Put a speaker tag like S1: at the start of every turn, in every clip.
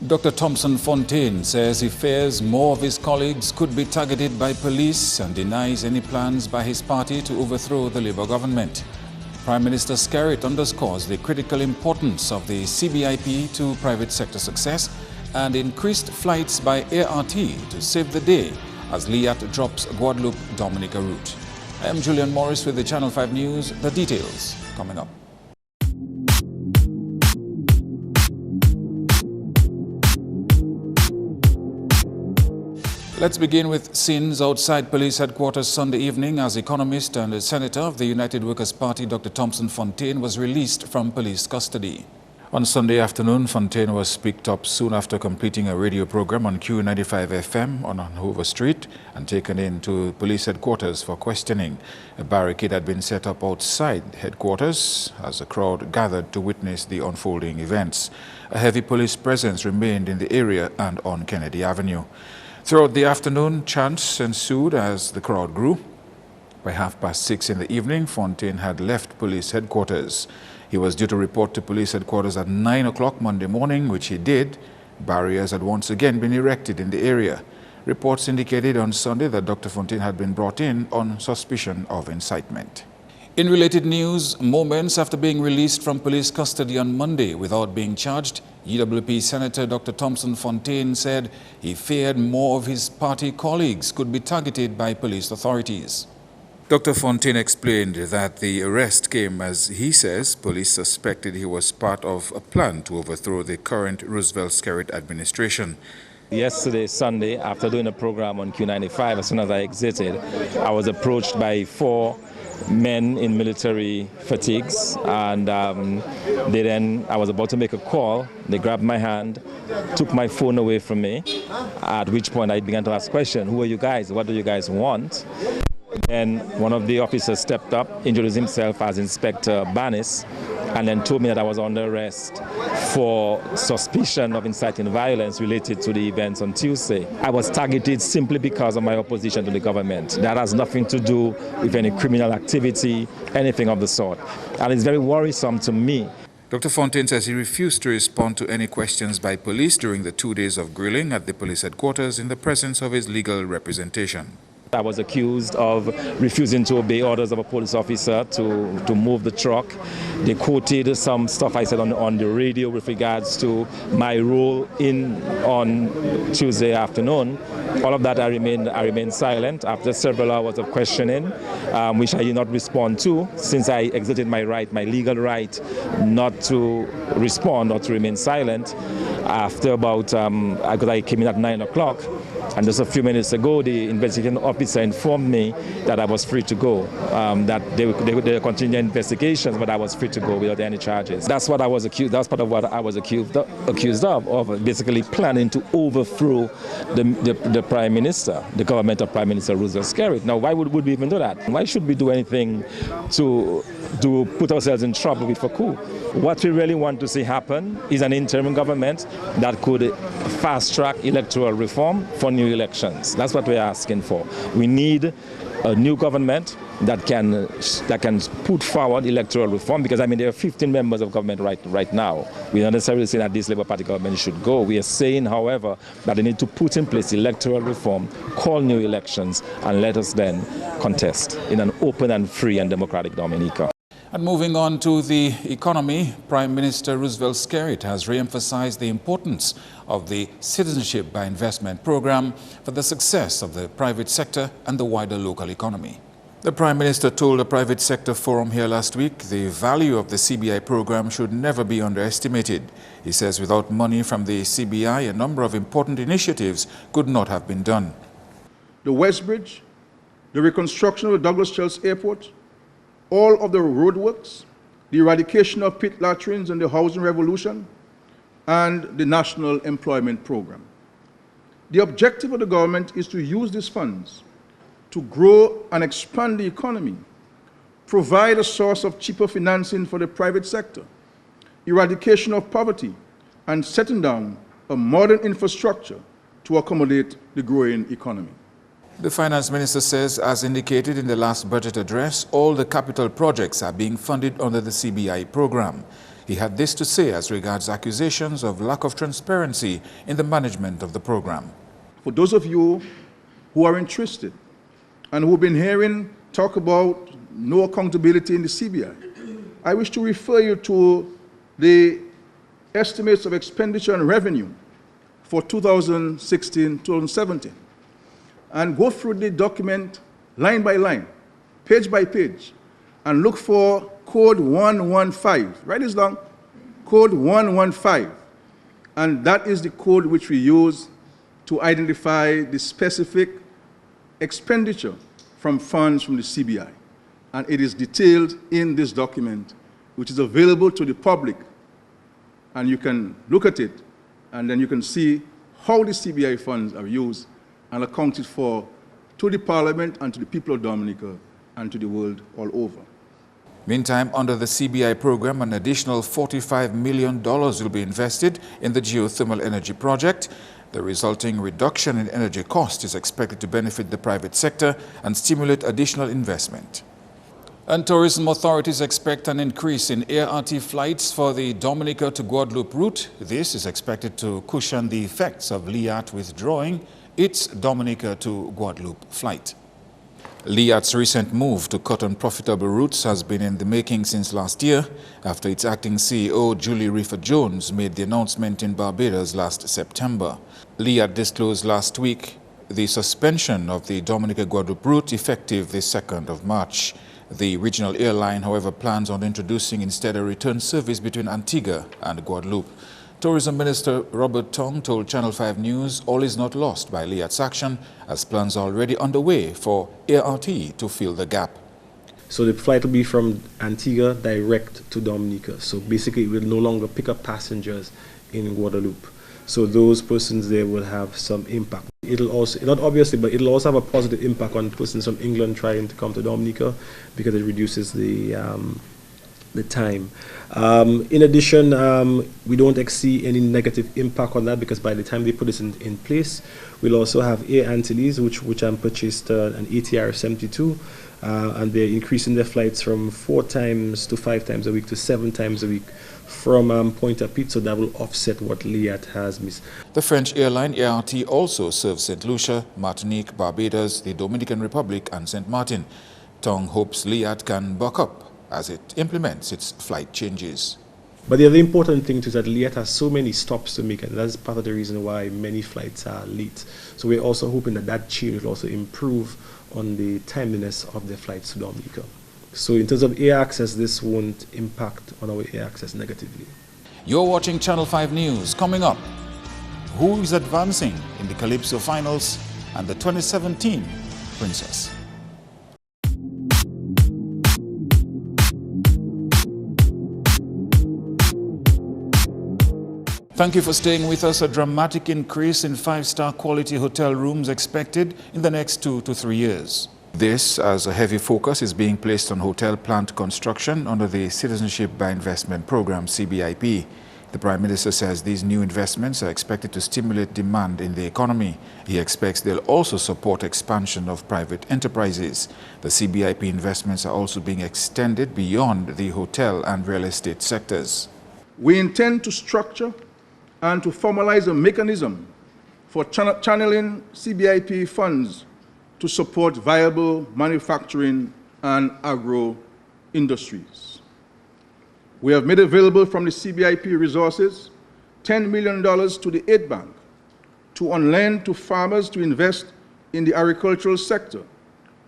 S1: Dr. Thompson-Fontaine says he fears more of his colleagues could be targeted by police and denies any plans by his party to overthrow the Labour government. Prime Minister Skerritt underscores the critical importance of the CBIP to private sector success and increased flights by ART to save the day as Liat drops Guadeloupe-Dominica route. I am Julian Morris with the Channel 5 News. The details coming up. Let's begin with scenes outside police headquarters Sunday evening as economist and a senator of the United Workers' Party Dr. Thompson-Fontaine was released from police custody. On Sunday afternoon, Fontaine was picked up soon after completing a radio program on Q95FM on Hoover Street and taken into police headquarters for questioning. A barricade had been set up outside headquarters as a crowd gathered to witness the unfolding events. A heavy police presence remained in the area and on Kennedy Avenue. Throughout the afternoon, chants ensued as the crowd grew. By 6:30 in the evening, Fontaine had left police headquarters. He was due to report to police headquarters at 9 o'clock Monday morning, which he did. Barriers had once again been erected in the area. Reports indicated on Sunday that Dr. Fontaine had been brought in on suspicion of incitement. In related news, moments after being released from police custody on Monday without being charged, UWP Senator Dr. Thompson-Fontaine said he feared more of his party colleagues could be targeted by police authorities. Dr. Fontaine explained that the arrest came as, he says, police suspected he was part of a plan to overthrow the current Roosevelt-Skerritt administration.
S2: Yesterday, Sunday, after doing a program on Q95, as soon as I exited, I was approached by 4 men in military fatigues, and I was about to make a call. They grabbed my hand, took my phone away from me, at which point I began to ask questions. Who are you guys? What do you guys want? Then one of the officers stepped up, introduced himself as Inspector Banis, and then told me that I was under arrest for suspicion of inciting violence related to the events on Tuesday. I was targeted simply because of my opposition to the government. That has nothing to do with any criminal activity, anything of the sort. And it's very worrisome to me.
S1: Dr. Fontaine says he refused to respond to any questions by police during the 2 days of grilling at the police headquarters in the presence of his legal representation.
S2: I was accused of refusing to obey orders of a police officer to move the truck. They quoted some stuff I said on the radio with regards to my role on Tuesday afternoon. All of that I remained silent after several hours of questioning, which I did not respond to, since I exited my legal right not to respond or to remain silent. After about, I came in at 9 o'clock. And just a few minutes ago, the investigating officer informed me that I was free to go, that they were continuing investigations, but I was free to go without any charges. That's what I was accused. That's part of what I was accused of basically planning to overthrow the Prime Minister, the government of Prime Minister Roosevelt-Skerritt. Now, why would we even do that? Why should we do anything to put ourselves in trouble with a coup? What we really want to see happen is an interim government that could fast-track electoral reform for new elections. That's what we're asking for. We need a new government that can put forward electoral reform, because there are 15 members of government right now. We're not necessarily saying that this Labour Party government should go. We are saying, however, that they need to put in place electoral reform, call new elections, and let us then contest in an open and free and democratic Dominica.
S1: And moving on to the economy, Prime Minister Roosevelt-Skerritt has re-emphasized the importance of the Citizenship by Investment program for the success of the private sector and the wider local economy. The Prime Minister told a private sector forum here last week the value of the CBI program should never be underestimated. He says without money from the CBI, a number of important initiatives could not have been done.
S3: The West Bridge, the reconstruction of the Douglas Chelsea Airport, all of the roadworks, the eradication of pit latrines and the housing revolution, and the National Employment Program. The objective of the government is to use these funds to grow and expand the economy, provide a source of cheaper financing for the private sector, eradication of poverty, and setting down a modern infrastructure to accommodate the growing economy.
S1: The Finance Minister says, as indicated in the last budget address, all the capital projects are being funded under the CBI program. He had this to say as regards accusations of lack of transparency in the management of the program.
S3: For those of you who are interested and who have been hearing talk about no accountability in the CBI, I wish to refer you to the estimates of expenditure and revenue for 2016-2017 and go through the document line by line, page by page, and look for code 115. Write this down, code 115. And that is the code which we use to identify the specific expenditure from funds from the CBI. And it is detailed in this document, which is available to the public. And you can look at it, and then you can see how the CBI funds are used and accounted for to the Parliament and to the people of Dominica and to the world all over.
S1: Meantime, under the CBI program, an additional $45 million will be invested in the geothermal energy project. The resulting reduction in energy cost is expected to benefit the private sector and stimulate additional investment. And tourism authorities expect an increase in ART flights for the Dominica to Guadeloupe route. This is expected to cushion the effects of LIAT withdrawing its Dominica to Guadeloupe flight. LIAT's recent move to cut unprofitable routes has been in the making since last year, after its acting CEO, Julie Reefer-Jones, made the announcement in Barbados last September. LIAT disclosed last week the suspension of the Dominica-Guadeloupe route effective the 2nd of March. The regional airline, however, plans on introducing instead a return service between Antigua and Guadeloupe. Tourism Minister Robert Tong told Channel 5 News all is not lost by LIAT's action, as plans are already underway for ART to fill the gap.
S4: So the flight will be from Antigua direct to Dominica. So basically it will no longer pick up passengers in Guadeloupe. So those persons there will have some impact. It'll also, not obviously, but it'll also have a positive impact on persons from England trying to come to Dominica, because it reduces the time. In addition, we don't see any negative impact on that, because by the time they put this in place, we'll also have Air Antilles, which purchased an ATR 72, and they're increasing their flights from 4 times to 5 times a week to 7 times a week from Pointe-à-Pitre, so that will offset what LIAT has missed.
S1: The French airline ART also serves St. Lucia, Martinique, Barbados, the Dominican Republic and St. Martin. Tong hopes LIAT can buck up as it implements its flight changes.
S4: But the other important thing is that LIAT has so many stops to make, and that's part of the reason why many flights are late. So we're also hoping that change will also improve on the timeliness of the flights to Dominica. So in terms of air access, this won't impact on our air access negatively.
S1: You're watching Channel 5 News. Coming up, who is advancing in the Calypso Finals and the 2017 Princess? Thank you for staying with us. A dramatic increase in 5-star quality hotel rooms expected in the next 2 to 3 years. This, as a heavy focus is being placed on hotel plant construction under the Citizenship by Investment Program, CBIP. The Prime Minister says these new investments are expected to stimulate demand in the economy. He expects they'll also support expansion of private enterprises. The CBIP investments are also being extended beyond the hotel and real estate sectors.
S3: We intend to structure and to formalize a mechanism for channeling CBIP funds to support viable manufacturing and agro industries. We have made available from the CBIP resources $10 million to the Aid Bank to on-lend to farmers to invest in the agricultural sector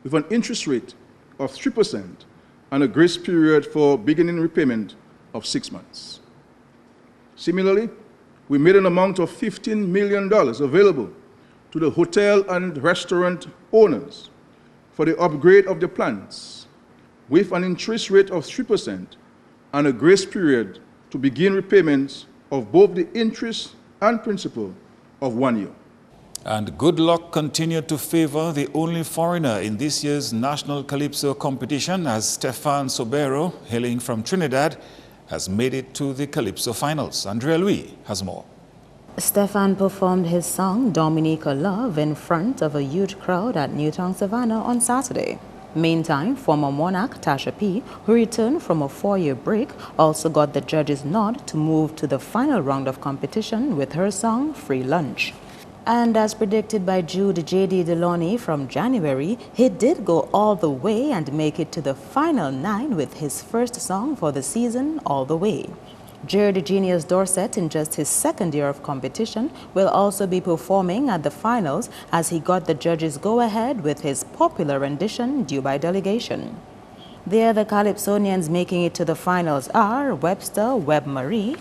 S3: with an interest rate of 3% and a grace period for beginning repayment of 6 months. Similarly, we made an amount of $15 million available to the hotel and restaurant owners for the upgrade of the plants with an interest rate of 3% and a grace period to begin repayments of both the interest and principal of 1 year.
S1: And good luck continued to favor the only foreigner in this year's National Calypso competition, as Stefan Sobero, hailing from Trinidad, has made it to the Calypso finals. Andrea Louis has more.
S5: Stefan performed his song Dominica Love in front of a huge crowd at Newtown Savannah on Saturday. Meantime, former monarch Tasha P., who returned from a 4-year break, also got the judges' nod to move to the final round of competition with her song Free Lunch. And as predicted by Jude J.D. Deloney from January, he did go all the way and make it to the final 9 with his first song for the season, All the Way. Jared Genius Dorset, in just his second year of competition, will also be performing at the finals as he got the judges' go-ahead with his popular rendition, Due by Delegation. The other Calypsonians making it to the finals are Webster Webb Marie,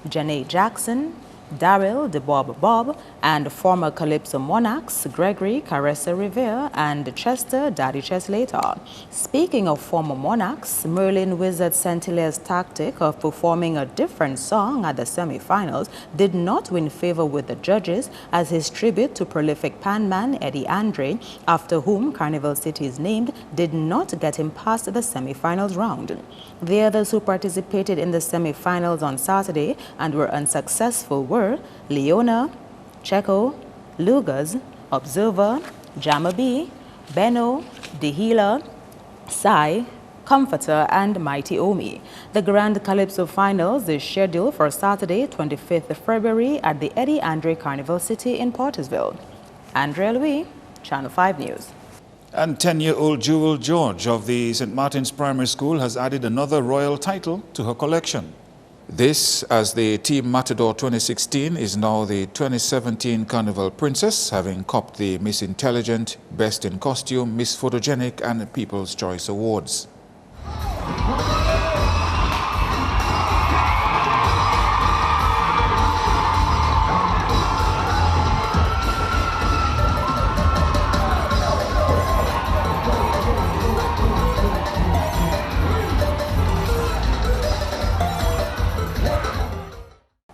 S5: Janae Jackson, Daryl de Bob, and former Calypso monarchs Gregory Caressa Rivera and Chester Daddy Cheslater. Speaking of former monarchs, Merlin Wizard Centillaire's tactic of performing a different song at the semi-finals did not win favor with the judges, as his tribute to prolific panman Eddie Andre, after whom Carnival City is named, did not get him past the semi-finals round. The others who participated in the semi-finals on Saturday and were unsuccessful were Leona, Checo, Lugas, Observer, Jamma B, Benno, Dehila, Sai, Comforter, and Mighty Omi. The Grand Calypso Finals is scheduled for Saturday, 25th February at the Eddie Andre Carnival City in Portersville. Andrea Louis, Channel 5 News.
S1: And 10-year-old Jewel George of the St. Martin's Primary School has added another royal title to her collection. This, as the Team Matador 2016 is now the 2017 Carnival Princess, having copped the Miss Intelligent, Best in Costume, Miss Photogenic and People's Choice Awards.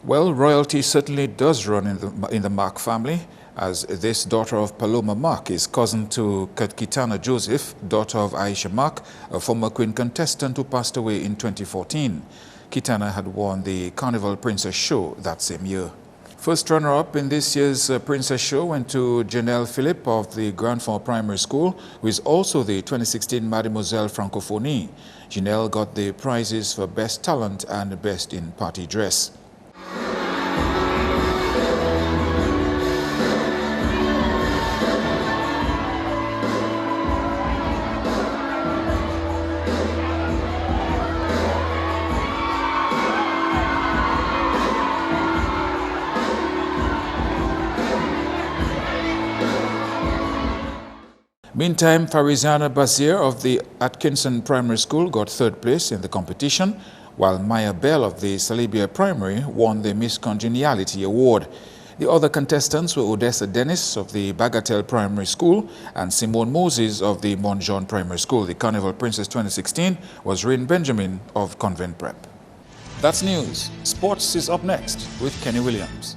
S1: Well, royalty certainly does run in the Mark family, as this daughter of Paloma Mark is cousin to Kitana Joseph, daughter of Aisha Mark, a former Queen contestant who passed away in 2014. Kitana had won the Carnival Princess Show that same year. First runner-up in this year's Princess Show went to Janelle Philippe of the Grand Fond Primary School, who is also the 2016 Mademoiselle Francophonie. Janelle got the prizes for Best Talent and Best in Party Dress. Meantime, Farizana Basir of the Atkinson Primary School got third place in the competition, while Maya Bell of the Salibia Primary won the Miss Congeniality Award. The other contestants were Odessa Dennis of the Bagatelle Primary School and Simone Moses of the Mont Jean Primary School. The Carnival Princess 2016 was Rain Benjamin of Convent Prep. That's news. Sports is up next with Kenny Williams.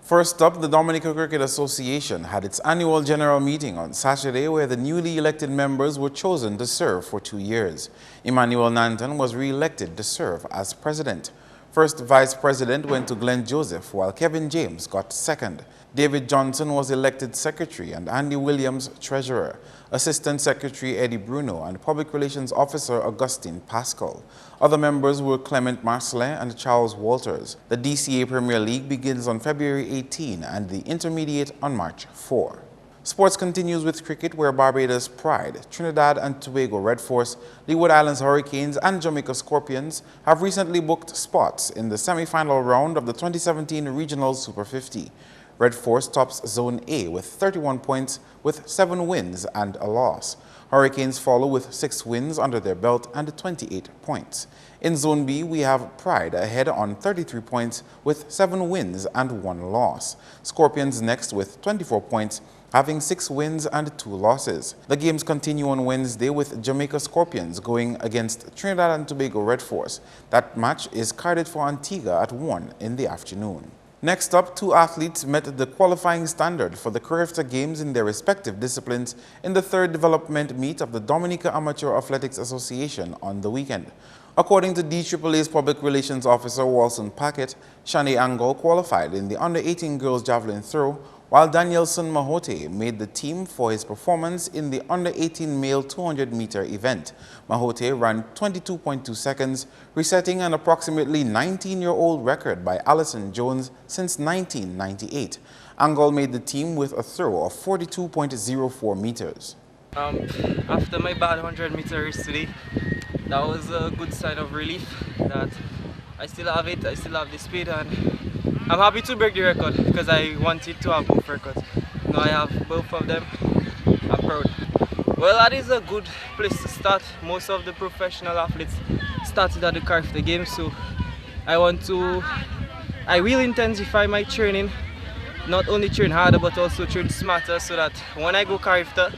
S6: First up, the Dominica Cricket Association had its annual general meeting on Saturday, where the newly elected members were chosen to serve for 2 years. Emmanuel Nanton was re-elected to serve as president. First vice president went to Glenn Joseph, while Kevin James got second. David Johnson was elected secretary and Andy Williams treasurer. Assistant Secretary Eddie Bruno and Public Relations Officer Augustine Pascal. Other members were Clement Marcelin and Charles Walters. The DCA Premier League begins on February 18 and the Intermediate on March 4. Sports continues with cricket, where Barbados Pride, Trinidad and Tobago Red Force, Leeward Islands Hurricanes and Jamaica Scorpions have recently booked spots in the semi-final round of the 2017 Regional Super 50. Red Force tops Zone A with 31 points with 7 wins and a loss. Hurricanes follow with 6 wins under their belt and 28 points. In Zone B, we have Pride ahead on 33 points with 7 wins and 1 loss. Scorpions next with 24 points, having 6 wins and 2 losses. The games continue on Wednesday with Jamaica Scorpions going against Trinidad and Tobago Red Force. That match is carded for Antigua at 1 in the afternoon. Next up, two athletes met the qualifying standard for the Carifta Games in their respective disciplines in the third development meet of the Dominica Amateur Athletics Association on the weekend. According to DAAA's Public Relations Officer Walson Packett, Shani Angol qualified in the under-18 girls javelin throw, while Danielson Mahote made the team for his performance in the under-18 male 200-meter event. Mahote ran 22.2 seconds, resetting an approximately 19-year-old record by Allison Jones since 1998. Angol made the team with a throw of 42.04 meters.
S7: After my bad 100-meter race today, that was a good sign of relief that I still have it, I still have the speed, and I'm happy to break the record because I wanted to have both records. Now I have both of them. I'm proud. Well, that is a good place to start. Most of the professional athletes started at the Carifta Games, so I will intensify my training. Not only train harder but also train smarter so that when I go Carifta,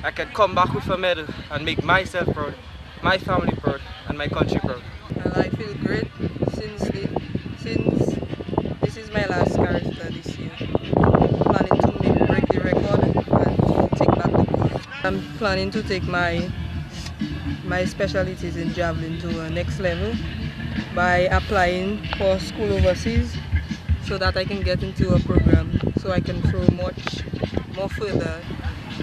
S7: I can come back with a medal and make myself proud, my family proud, and my country proud.
S8: Well, I feel great since this is my last Carifta this year. I'm planning to break the record and take back the gold. I'm planning to take my specialties in javelin to a next level by applying for school overseas so that I can get into a program so I can throw much more further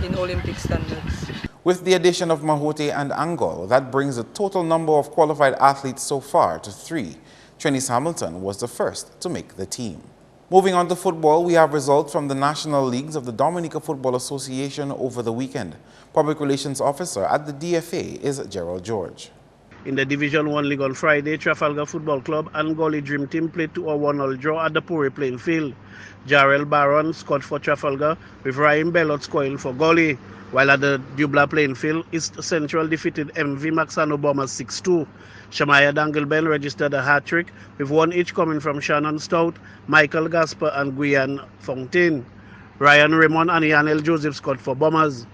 S8: in Olympic standards.
S6: With the addition of Mahote and Angol, that brings the total number of qualified athletes so far to 3. Trinice Hamilton was the first to make the team. Moving on to football, we have results from the national leagues of the Dominica Football Association over the weekend. Public Relations Officer at the DFA is Gerald George.
S9: In the Division 1 League on Friday, Trafalgar Football Club and Gully Dream Team played to a 1-1 draw at the Puri playing field. Jarrell Barron scored for Trafalgar, with Ryan Bellot scoring for Gully, while at the Dubla playing field, East Central defeated MV Maxano Bombers 6-2. Shamaya Danglebell registered a hat-trick, with one each coming from Shannon Stout, Michael Gasper and Guyan Fontaine. Ryan Raymond and Yanel Joseph scored for Bombers.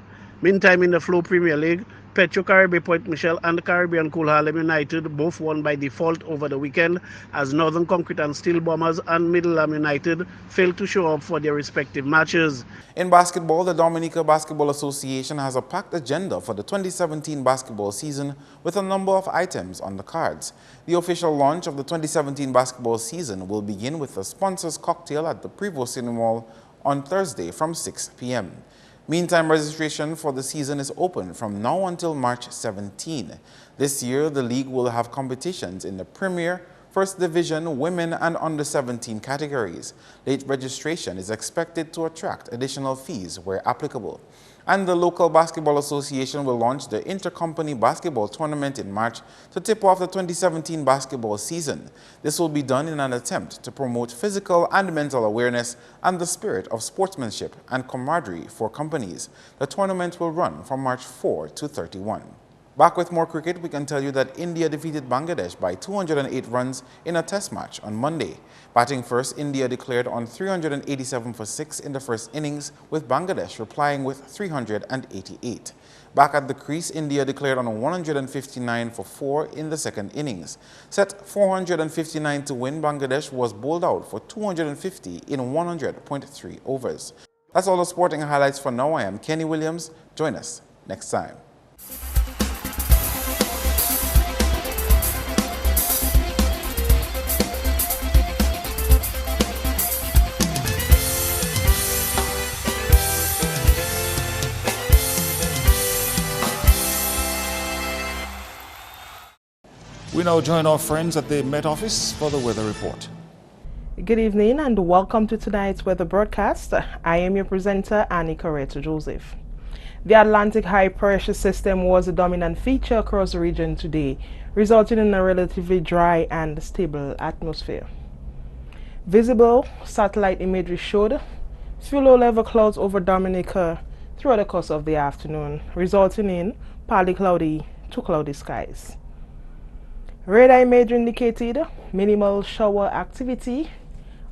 S9: Meantime, in the Flow Premier League, Petro Caribe Point Michel and Caribbean Cool Harlem United both won by default over the weekend, as Northern Concrete and Steel Bombers and Middleham United failed to show up for their respective matches.
S6: In basketball, the Dominica Basketball Association has a packed agenda for the 2017 basketball season with a number of items on the cards. The official launch of the 2017 basketball season will begin with a sponsors cocktail at the Prevost Cinema Mall on Thursday from 6 p.m. Meantime, registration for the season is open from now until March 17. This year, the league will have competitions in the Premier, First Division, Women and Under-17 categories. Late registration is expected to attract additional fees where applicable. And the local basketball association will launch the Intercompany Basketball Tournament in March to tip off the 2017 basketball season. This will be done in an attempt to promote physical and mental awareness and the spirit of sportsmanship and camaraderie for companies. The tournament will run from March 4 to 31. Back with more cricket, we can tell you that India defeated Bangladesh by 208 runs in a test match on Monday. Batting first, India declared on 387 for 6 in the first innings, with Bangladesh replying with 388. Back at the crease, India declared on 159 for 4 in the second innings. Set 459 to win, Bangladesh was bowled out for 250 in 100.3 overs. That's all the sporting highlights for now. I am Kenny Williams. Join us next time.
S1: We now join our friends at the Met Office for the weather report.
S10: Good evening and welcome to tonight's weather broadcast. I am your presenter, Annie Coretta Joseph. The Atlantic high pressure system was a dominant feature across the region today, resulting in a relatively dry and stable atmosphere. Visible satellite imagery showed few low-level clouds over Dominica throughout the course of the afternoon, resulting in partly cloudy to cloudy skies. Radar imagery indicated minimal shower activity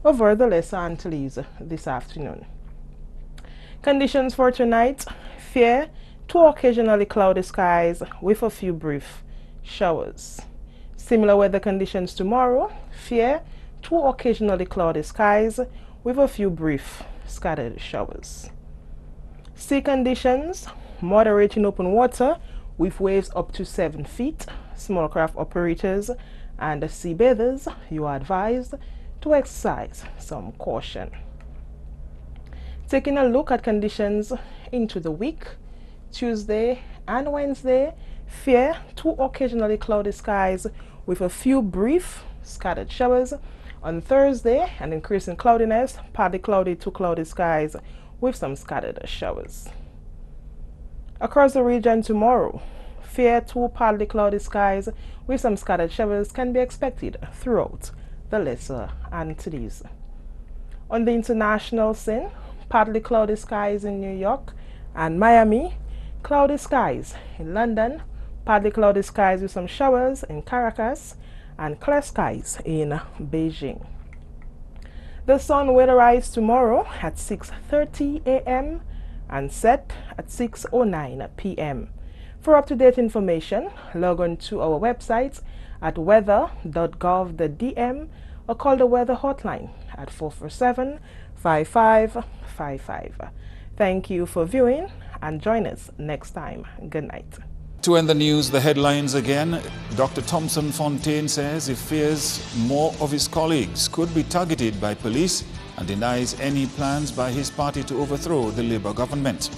S10: over the Lesser Antilles this afternoon. Conditions for tonight: fair to occasionally cloudy skies with a few brief showers. Similar weather conditions tomorrow: fair to occasionally cloudy skies with a few brief scattered showers. Sea conditions: moderate in open water with waves up to 7 feet. Small craft operators and sea bathers, you are advised to exercise some caution. Taking a look at conditions into the week: Tuesday and Wednesday, fair to occasionally cloudy skies with a few brief scattered showers. On Thursday, an increase in cloudiness, partly cloudy to cloudy skies with some scattered showers. Across the region tomorrow, fair to partly cloudy skies with some scattered showers can be expected throughout the Lesser Antilles. On the international scene, partly cloudy skies in New York and Miami, cloudy skies in London, partly cloudy skies with some showers in Caracas, and clear skies in Beijing. The sun will rise tomorrow at 6:30 a.m. and set at 6:09 p.m. For up-to-date information, log on to our website at weather.gov.dm or call the weather hotline at 447-5555. Thank you for viewing and join us next time. Good night.
S1: To end the news, the headlines again. Dr. Thompson-Fontaine says he fears more of his colleagues could be targeted by police and denies any plans by his party to overthrow the Labour government.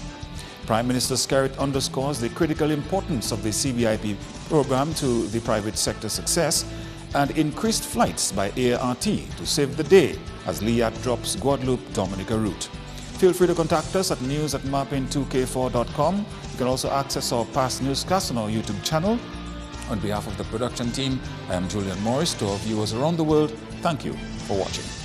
S1: Prime Minister Skerrit underscores the critical importance of the CBIP program to the private sector success and increased flights by ART to save the day as LIAT drops Guadeloupe-Dominica route. Feel free to contact us at news@mapin2k4.com. You can also access our past newscasts on our YouTube channel. On behalf of the production team, I am Julian Morris. To our viewers around the world, thank you for watching.